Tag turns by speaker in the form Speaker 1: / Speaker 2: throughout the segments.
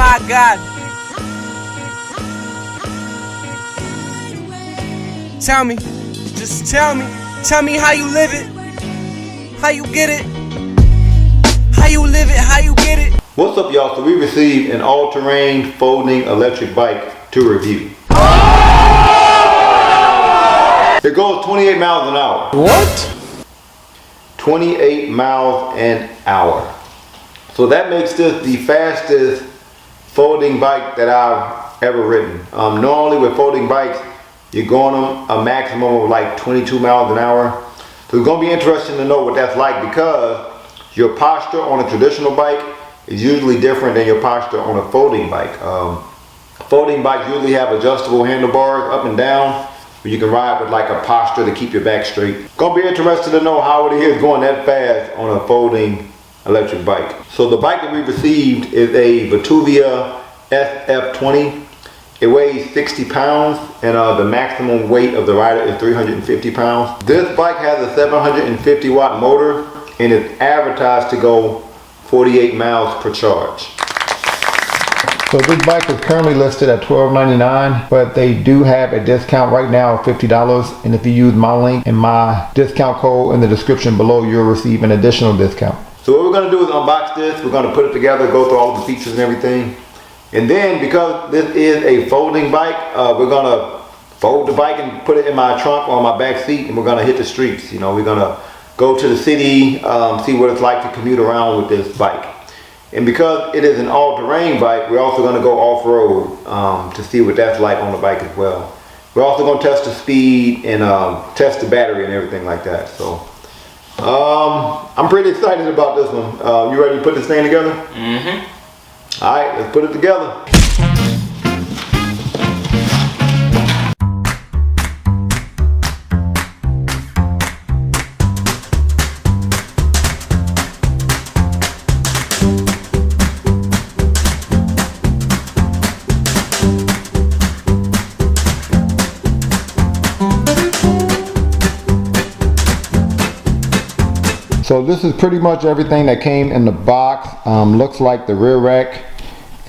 Speaker 1: my God. Tell me, just tell me how you live it, how you get it, how you live it, how you get it.
Speaker 2: What's up, y'all? So we received an all-terrain folding electric bike to review. It goes 28 miles an hour.
Speaker 1: What?
Speaker 2: 28 miles an hour. So that makes this the fastest folding bike that I've ever ridden. Normally with folding bikes, you're going on a maximum of like 22 miles an hour. So it's going to be interesting to know what that's like, because your posture on a traditional bike is usually different than your posture on a folding bike. Folding bikes usually have adjustable handlebars up and down, where you can ride with like a posture to keep your back straight. Gonna be interested to know how it is going that fast on a folding electric bike. So the bike that we received is a Vtuvia SF20. It weighs 60 pounds and the maximum weight of the rider is 350 pounds. This bike has a 750 watt motor and it's advertised to go 48 miles per charge. So this bike is currently listed at $12.99, but they do have a discount right now of $50. And if you use my link and my discount code in the description below, you'll receive an additional discount. So what we're going to do is unbox this. We're going to put it together, go through all the features and everything. And then, because this is a folding bike, we're going to fold the bike and put it in my trunk or my back seat, and we're going to hit the streets. You know, we're going to go to the city, see what it's like to commute around with this bike. And because it is an all-terrain bike, we're also going to go off-road to see what that's like on the bike as well. We're also going to test the speed and test the battery and everything like that. So I'm pretty excited about this one. You ready to put this thing together? Mm-hmm. All right, let's put it together. So this is pretty much everything that came in the box. Looks like the rear rack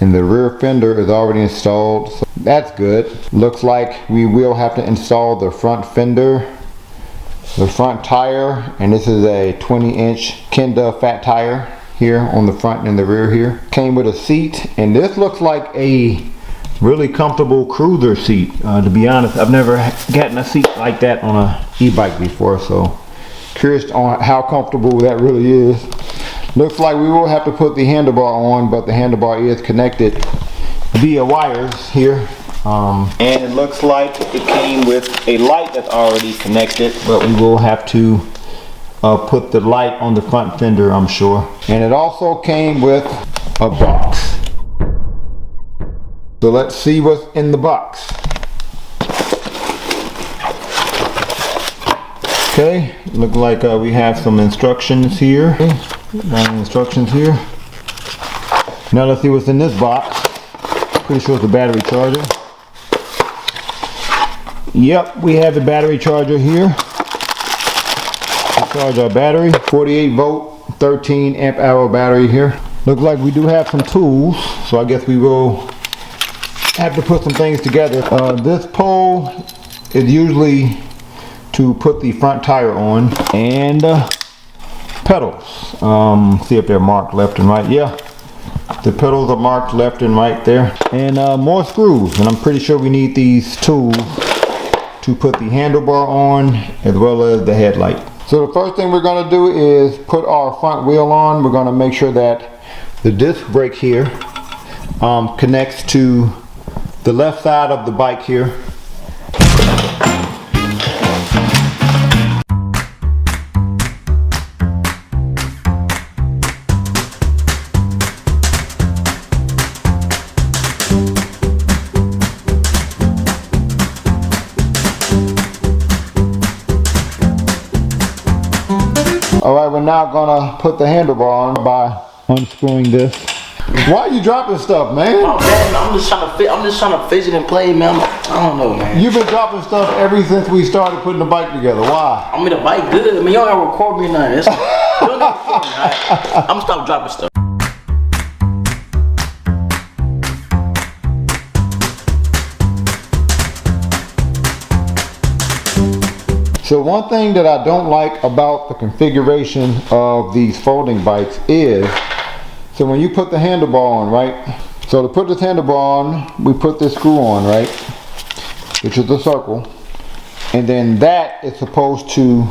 Speaker 2: and the rear fender is already installed, so that's good. Looks like we will have to install the front fender, the front tire, and this is a 20-inch Kenda fat tire here on the front and the rear here. Came with a seat, and this looks like a really comfortable cruiser seat. To be honest, I've never gotten a seat like that on a e-bike before, so curious on how comfortable that really is. Looks like we will have to put the handlebar on, but the handlebar is connected via wires here. And it looks like it came with a light that's already connected, but we will have to put the light on the front fender, I'm sure. And it also came with a box. So let's see what's in the box. Okay, look like we have some instructions here. Instructions here. Now let's see what's in this box. Pretty sure it's a battery charger. Yep, we have the battery charger here. To charge our battery. 48 volt, 13 amp hour battery here. Looks like we do have some tools, so I guess we will have to put some things together. This pole is usually to put the front tire on, and pedals. See if they're marked left and right. Yeah, the pedals are marked left and right there. And more screws, and I'm pretty sure we need these tools to put the handlebar on as well as the headlight. So the first thing we're going to do is put our front wheel on. We're going to make sure that the disc brake here connects to the left side of the bike here. Alright, we're now gonna put the handlebar on by unscrewing this. Why are you dropping stuff, man?
Speaker 3: Oh man, I'm just trying to fidget and play, man. I don't know, man.
Speaker 2: You've been dropping stuff ever since we started putting the bike together. Why?
Speaker 3: I mean, the bike good. I mean, you don't gotta record me nothing. You don't gotta record me, right? I'm gonna stop dropping stuff.
Speaker 2: So one thing that I don't like about the configuration of these folding bikes is, so when you put the handlebar on, right? So to put this handlebar on, we put this screw on, right? Which is a circle. And then that is supposed to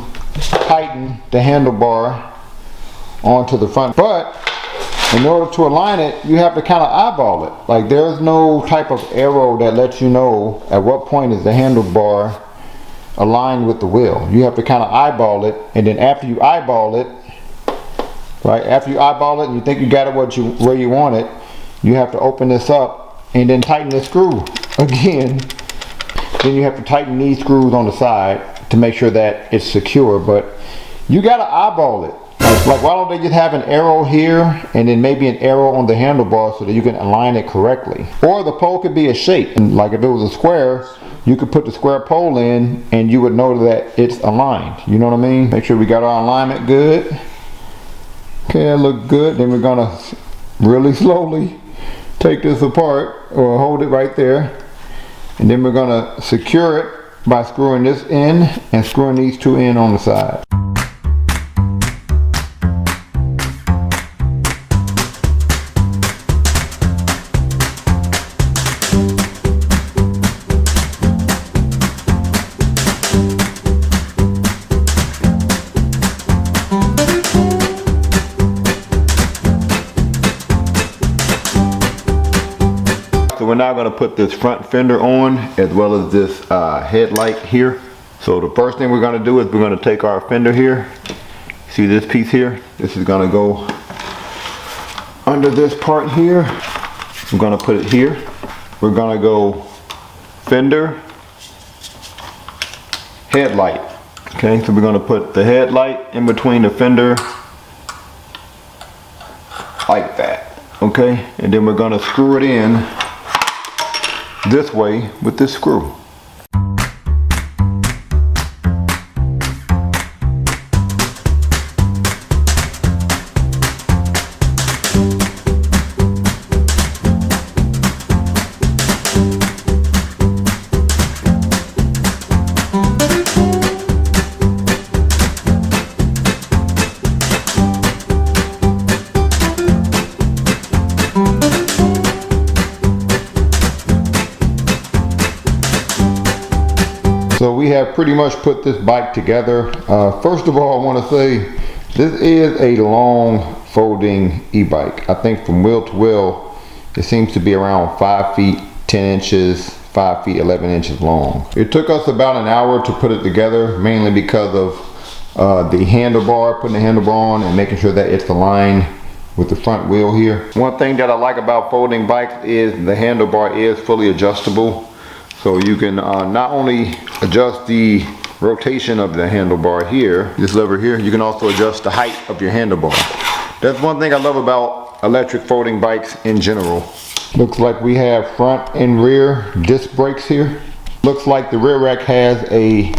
Speaker 2: tighten the handlebar onto the front. But in order to align it, you have to kind of eyeball it. Like there's no type of arrow that lets you know at what point is the handlebar aligned with the wheel. You have to kind of eyeball it, and then after you eyeball it, right? After you eyeball it and you think you got it where you want it, you have to open this up and then tighten the screw again. Then you have to tighten these screws on the side to make sure that it's secure, but you got to eyeball it. Like why don't they just have an arrow here and then maybe an arrow on the handlebar so that you can align it correctly? Or the pole could be a shape, and like if it was a square, you could put the square pole in and you would know that it's aligned. You know what I mean? Make sure we got our alignment good. Okay, that look good. Then we're gonna really slowly take this apart, or hold it right there, and then we're gonna secure it by screwing this in and screwing these two in on the side. So we're now going to put this front fender on, as well as this headlight here. So the first thing we're going to do is we're going to take our fender here. See this piece here? This is going to go under this part here. We're going to put it here. We're going to go fender, headlight. Okay, so we're going to put the headlight in between the fender like that. Okay, and then we're going to screw it in this way with this screw. So we have pretty much put this bike together. First of all, I want to say this is a long folding e-bike. I think from wheel to wheel, it seems to be around 5 feet 10 inches, 5 feet 11 inches long. It took us about an hour to put it together, mainly because of the handlebar, putting the handlebar on and making sure that it's aligned with the front wheel here. One thing that I like about folding bikes is the handlebar is fully adjustable. So you can not only adjust the rotation of the handlebar here, this lever here, you can also adjust the height of your handlebar. That's one thing I love about electric folding bikes in general. Looks like we have front and rear disc brakes here. Looks like the rear rack has a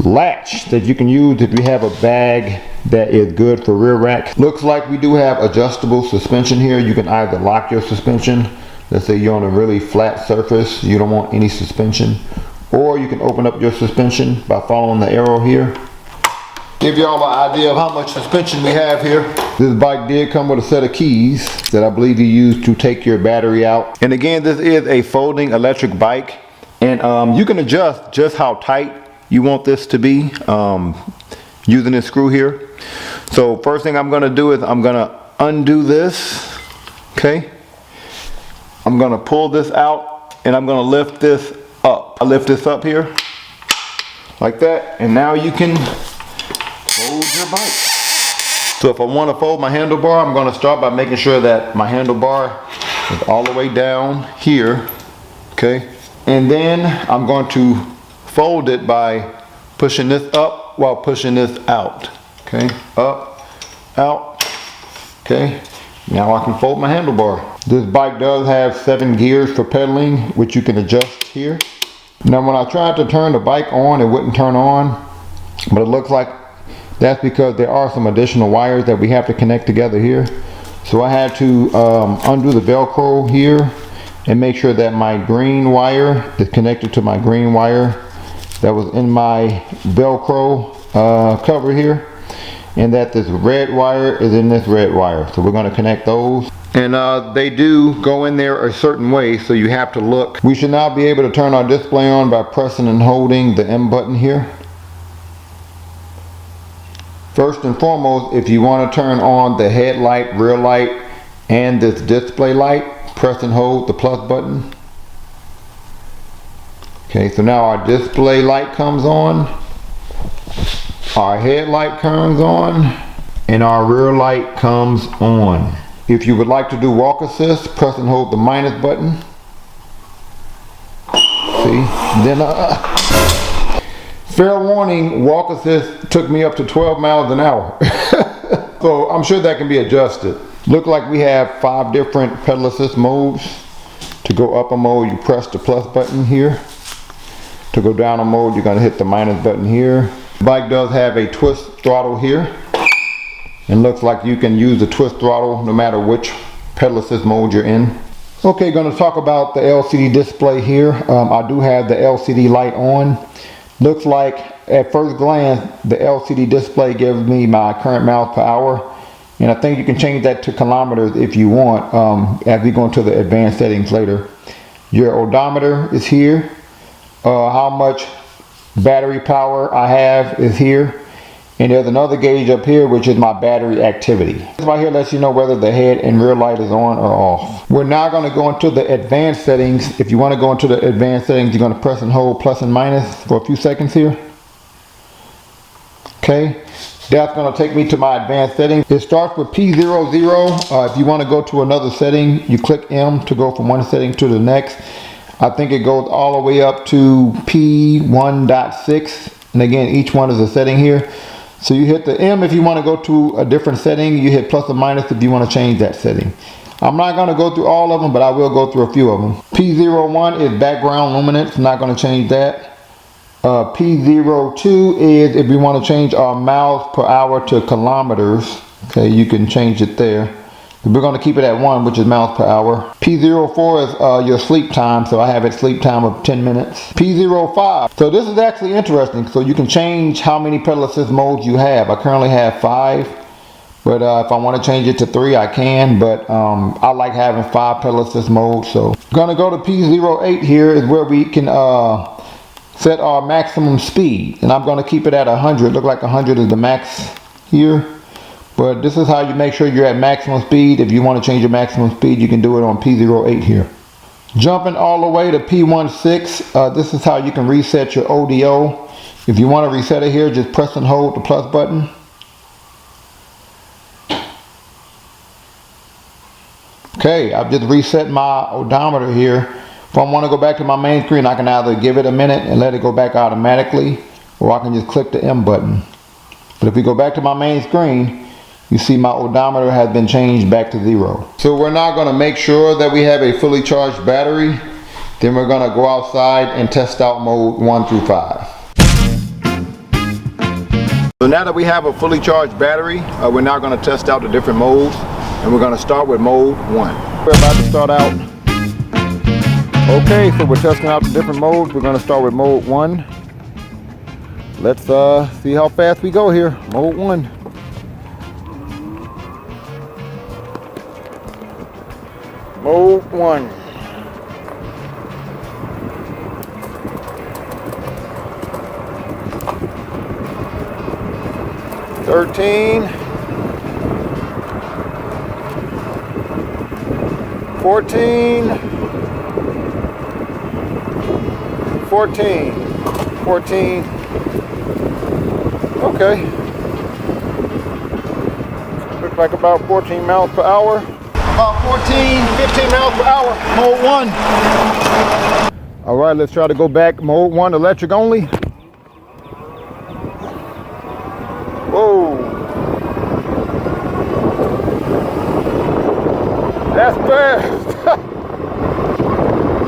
Speaker 2: latch that you can use if you have a bag that is good for rear rack. Looks like we do have adjustable suspension here. You can either lock your suspension. Let's say you're on a really flat surface, you don't want any suspension, or you can open up your suspension by following the arrow here. Give y'all an idea of how much suspension we have here. This bike did come with a set of keys that I believe you use to take your battery out. And again, this is a folding electric bike, and you can adjust just how tight you want this to be using this screw here. So first thing I'm gonna do is I'm gonna undo this, okay? I'm going to pull this out and I'm going to lift this up. I lift this up here like that, and now you can fold your bike. So if I want to fold my handlebar, I'm going to start by making sure that my handlebar is all the way down here, okay? And then I'm going to fold it by pushing this up while pushing this out, okay? Up, out, okay? Now I can fold my handlebar. This bike does have 7 gears for pedaling, which you can adjust here. Now when I tried to turn the bike on, it wouldn't turn on, but it looks like that's because there are some additional wires that we have to connect together here. So I had to undo the Velcro here and make sure that my green wire is connected to my green wire, that was in my Velcro cover here, and that this red wire is in this red wire. So we're going to connect those. And they do go in there a certain way, so you have to look. We should now be able to turn our display on by pressing and holding the M button here. First and foremost, if you want to turn on the headlight, rear light, and this display light, press and hold the plus button. Okay, so now our display light comes on, our headlight comes on, and our rear light comes on. If you would like to do walk assist, press and hold the minus button. See, then fair warning, walk assist took me up to 12 miles an hour. So I'm sure that can be adjusted. Look like we have 5 different pedal assist modes. To go up a mode, you press the plus button here. To go down a mode, you're going to hit the minus button here. The bike does have a twist throttle here. And looks like you can use the twist throttle no matter which pedal assist mode you're in. Okay, going to talk about the LCD display here. I do have the LCD light on. Looks like at first glance the LCD display gives me my current miles per hour, and I think you can change that to kilometers if you want as we go into the advanced settings later. Your odometer is here. How much battery power I have is here, and there's another gauge up here which is my battery activity. This right here lets you know whether the head and rear light is on or off. We're now going to go into the advanced settings. If you want to go into the advanced settings, you're going to press and hold plus and minus for a few seconds here. Okay, that's going to take me to my advanced settings. It starts with P00. If you want to go to another setting, you click M to go from one setting to the next. I think it goes all the way up to P1.6, and again each one is a setting here. So you hit the M if you want to go to a different setting. You hit plus or minus if you want to change that setting. I'm not going to go through all of them, but I will go through a few of them. P01 is background luminance. I'm not going to change that. P02 is if we want to change our miles per hour to kilometers. Okay, you can change it there. We're going to keep it at 1, which is miles per hour. P04 is your sleep time, so I have it sleep time of 10 minutes. P05, so this is actually interesting. So you can change how many pedal assist modes you have. I currently have 5, but if I want to change it to 3, I can. But I like having 5 pedal assist modes. So I'm going to go to P08 here is where we can set our maximum speed, and I'm going to keep it at 100. Look like 100 is the max here. But this is how you make sure you're at maximum speed. If you want to change your maximum speed, you can do it on P08 here. Jumping all the way to P16, this is how you can reset your ODO. If you want to reset it here, just press and hold the plus button. Okay, I've just reset my odometer here. If I want to go back to my main screen, I can either give it a minute and let it go back automatically, or I can just click the M button. But if we go back to my main screen, you see my odometer has been changed back to 0. So we're now going to make sure that we have a fully charged battery. Then we're going to go outside and test out mode 1 through 5. So now that we have a fully charged battery, we're now going to test out the different modes. And we're going to start with mode 1. We're about to start out. Okay, so we're testing out the different modes. We're going to start with mode 1. Let's see how fast we go here. Mode 1. Mode 1. $13, $14, $14. Okay. Looks like about 14 miles per hour. About 15 miles per hour. Mode 1. All right, let's try to go back. Mode 1, electric only. Whoa. That's fast.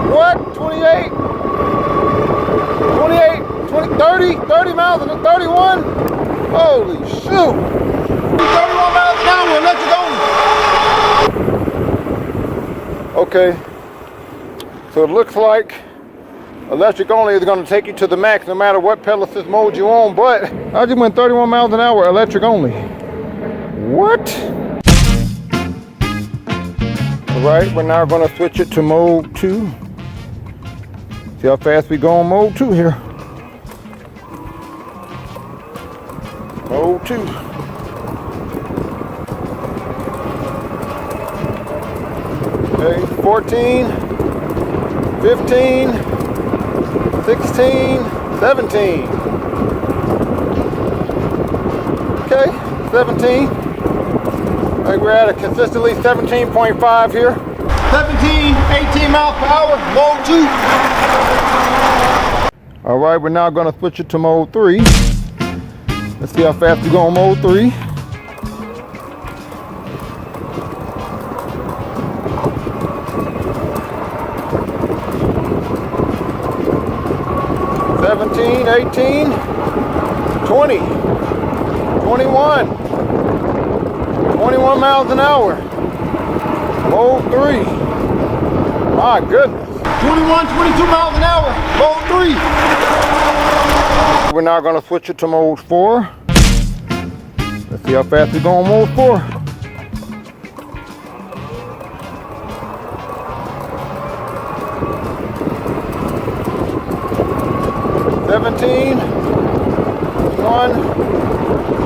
Speaker 2: What? 28? 28? 20, 30 miles and 31? Holy shoot. 31 miles an hour, electric only. Okay. So it looks like
Speaker 4: Electric only is going to take you to the max no matter what pedal assist mode you on, but I just went 31 miles an hour electric only. What? All right, we're now going to switch it to mode 2. See how fast we go on mode 2 here. Mode 2. Okay, 14, 15, 16, 17. Okay, 17. I think we're at a consistently 17.5 here.
Speaker 2: 17, 18 miles per hour, mode 2.
Speaker 4: All right, we're now going to switch it to mode 3. Let's see how fast we go on mode 3. $17, 18, 20, 21, 21 miles an hour. Mode 3. My goodness.
Speaker 2: 21, 22 miles an hour, mode 3.
Speaker 4: We're now going to switch it to mode 4. Let's see how fast we go on mode 4. $17, 21,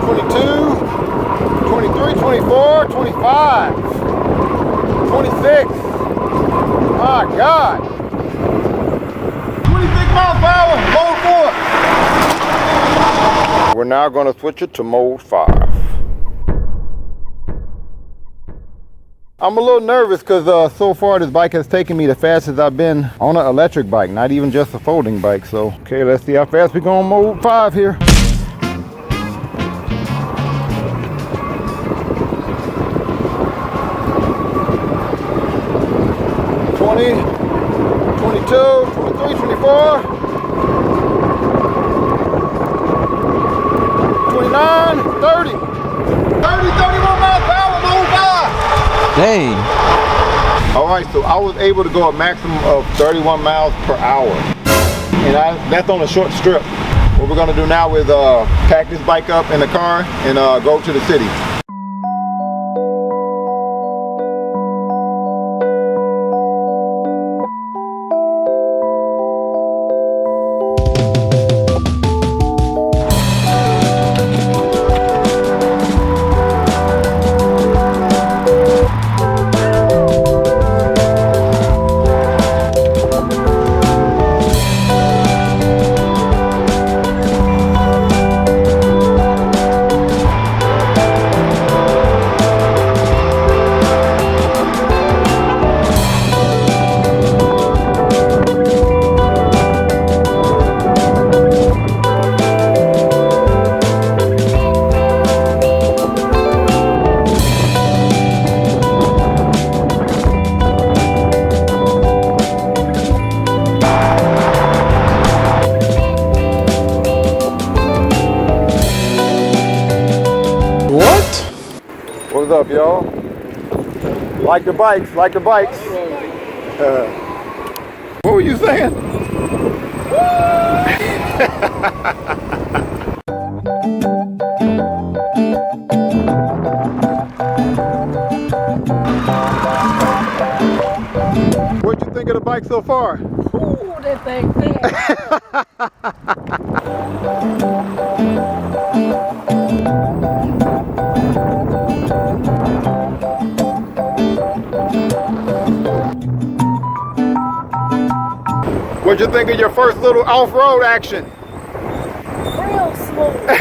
Speaker 4: 22, 23, 24, 25, 26. My God.
Speaker 2: 26 miles per hour, mode 4.
Speaker 4: We're now going to switch it to mode 5. I'm a little nervous because so far this bike has taken me the fastest I've been on an electric bike, not even just a folding bike. So, okay, let's see how fast we go on mode 5 here. $20, 22, 23, 24, 29, 30.
Speaker 2: 30, 31 miles per hour, mode 5.
Speaker 3: Dang.
Speaker 2: All right, so I was able to go a maximum of 31 miles per hour. And that's on a short strip. What we're gonna do now is pack this bike up in the car and go to the city.
Speaker 4: What's up, y'all? Like the bikes, like the bikes. What were you saying? What'd you think of the bike so far?
Speaker 5: Ooh, that thing fast.
Speaker 4: What'd you think of your first little off-road action?
Speaker 5: Real smooth.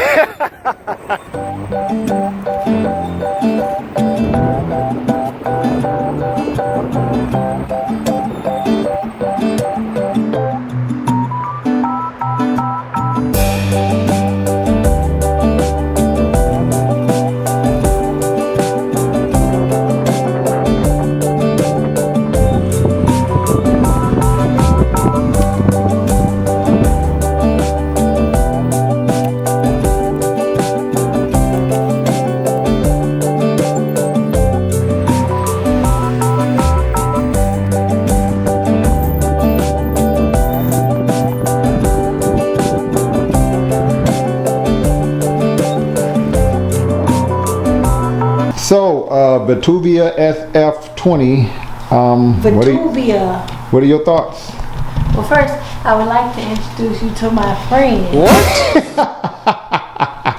Speaker 4: Vtuvia SF20.
Speaker 5: Vtuvia.
Speaker 4: What are your thoughts?
Speaker 5: Well, first, I would like to introduce you to my friend.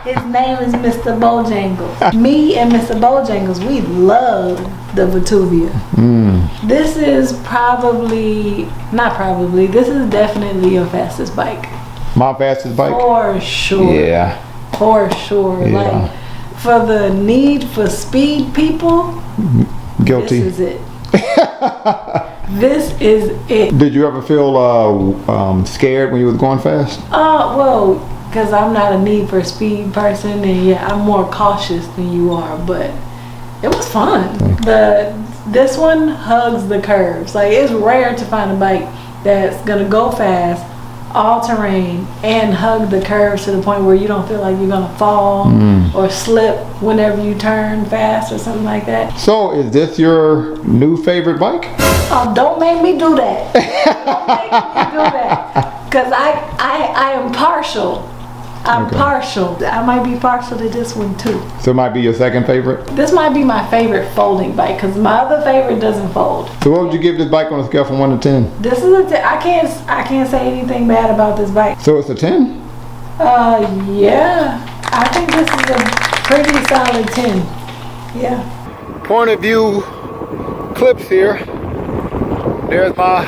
Speaker 5: His name is Mr. Bojangles. Me and Mr. Bojangles, we love the Vtuvia. This is this is definitely your fastest bike.
Speaker 4: My fastest bike?
Speaker 5: For sure.
Speaker 4: Yeah.
Speaker 5: For sure.
Speaker 4: Yeah.
Speaker 5: Like, for the need for speed people,
Speaker 4: Guilty.
Speaker 5: this is it. This is it.
Speaker 4: Did you ever feel scared when you was going fast?
Speaker 5: Well, because I'm not a need for speed person, and yeah, I'm more cautious than you are, but it was fun. This one hugs the curves. Like, it's rare to find a bike that's gonna go fast, all terrain, and hug the curves to the point where you don't feel like you're gonna fall or slip whenever you turn fast or something like that.
Speaker 4: So, is this your new favorite bike?
Speaker 5: Oh, don't make me do that. Don't make me do that. Because I am partial. I'm partial. I might be partial to this one too.
Speaker 4: So it might be your second favorite?
Speaker 5: This might be my favorite folding bike because my other favorite doesn't fold.
Speaker 4: So what would you give this bike on a scale from 1 to 10?
Speaker 5: This is I can't say anything bad about this bike.
Speaker 4: So it's a 10?
Speaker 5: Yeah. I think this is a pretty solid 10. Yeah.
Speaker 4: Point of view clips here. There's my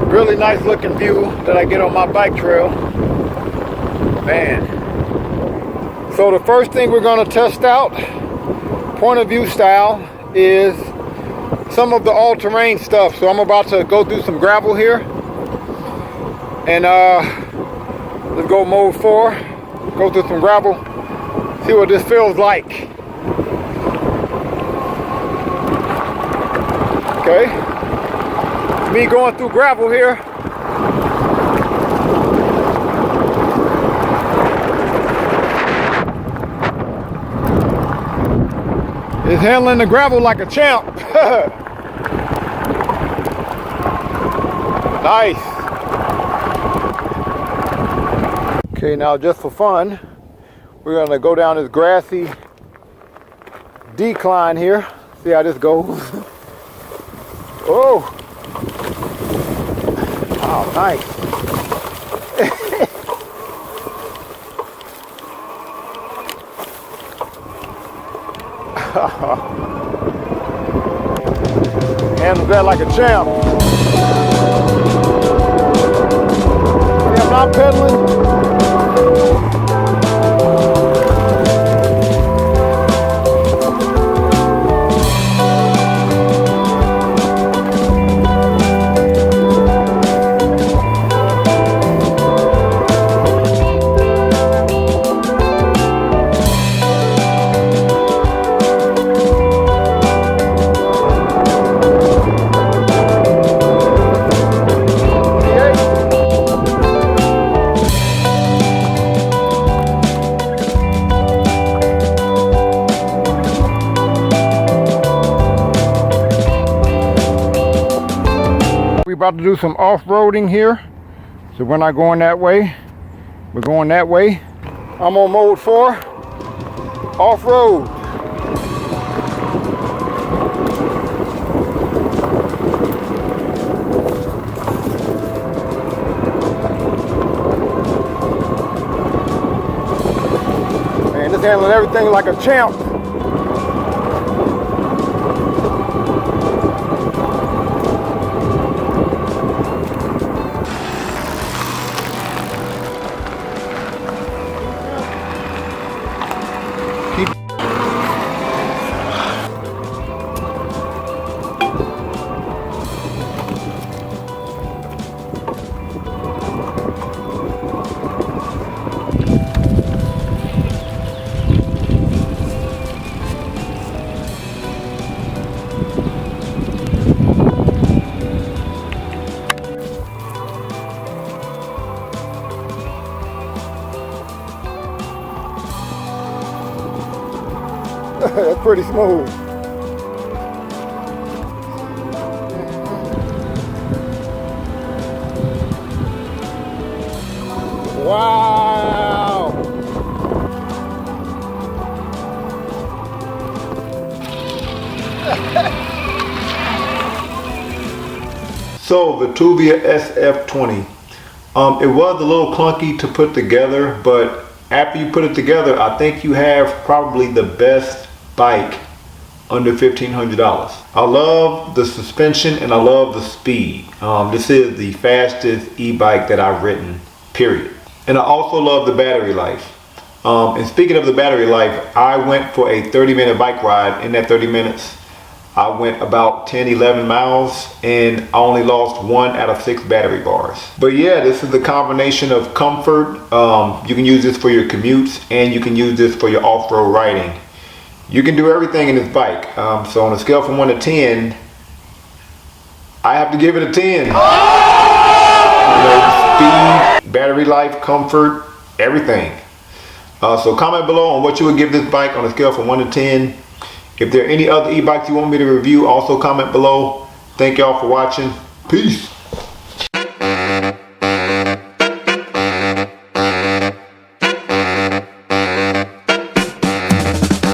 Speaker 4: really nice looking view that I get on my bike trail. Man. So the first thing we're going to test out, point of view style, is some of the all-terrain stuff. So I'm about to go through some gravel here. And let's go mode 4. Go through some gravel. See what this feels like. Okay. Me going through gravel here. Is handling the gravel like a champ. Nice. Okay, now just for fun, we're gonna go down this grassy decline here. See how this goes. Oh. Oh, nice. Handle that like a champ. See, I'm not pedaling. We're about to do some off-roading here. So we're not going that way. We're going that way. I'm on mode 4. Off-road. Man, this handling everything like a champ. That's pretty smooth. Wow.
Speaker 2: So Vtuvia SF20. It was a little clunky to put together, but after you put it together, I think you have probably the best bike under $1,500. I love the suspension and I love the speed. This is the fastest e-bike that I've ridden, period. And I also love the battery life. And speaking of the battery life, I went for a 30-minute bike ride. In that 30 minutes, I went about 10, 11 miles and I only lost 1 out of 6 battery bars. But yeah, this is the combination of comfort. You can use this for your commutes and you can use this for your off-road riding. You can do everything in this bike. So on a scale from 1 to 10, I have to give it a 10. You know, speed, battery life, comfort, everything. So comment below on what you would give this bike on a scale from 1 to 10. If there are any other e-bikes you want me to review, also comment below. Thank y'all for watching. Peace.